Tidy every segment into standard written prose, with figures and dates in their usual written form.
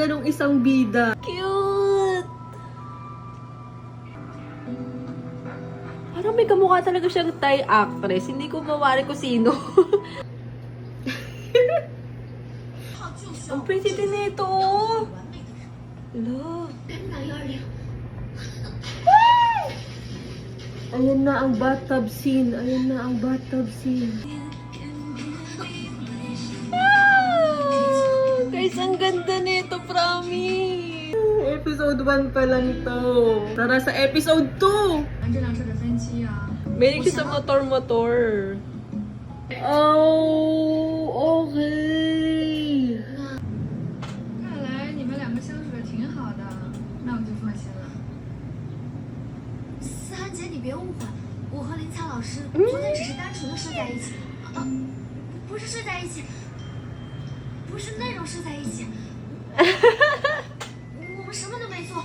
talaga nung isang bida. Cute! Parang may kamukha talaga siyang Thai actress. Hindi ko mawari kung sino. Ang pretty din nito, oh. Hello. Ayan na ang bathtub scene. Ayan na ang bathtub scene. Wow! Guys, ang ganda nito, promise. Episode 1 pa lang ito. Tara sa episode 2. Meron siya sa motor-motor. Oh, okay. 看来你们两个相处的挺好的，那我就放心了。思涵姐，你别误会，我和林采老师昨天只是单纯的睡在一起，不是睡在一起，不是那种睡在一起，我们什么都没做，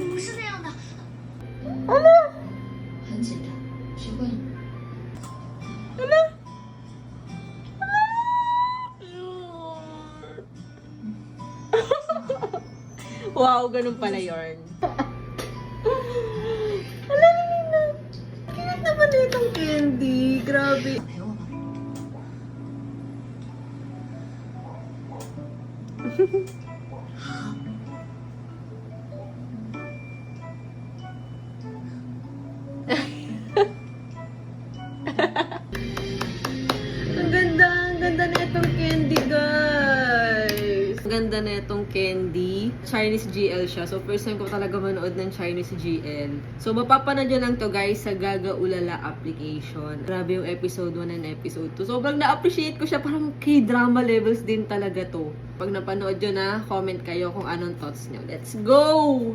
不是那样的。很简单，学会了吗？ Wow, ganun pala yun. Alam mo na. Cute naman itong candy. Grabe. 陪我吧。 Ang ganda na itong candy, guys. Ang ganda na itong candy. Chinese GL siya. So, first time ko talaga manood ng Chinese GL. So, mapapanood nyo lang to, guys, sa Gaga Ulala application. Grabe yung episode 1 and episode 2. Sobrang na-appreciate ko siya. Parang K-drama levels din talaga to. Pag napanood nyo na, comment kayo kung anong thoughts nyo. Let's go!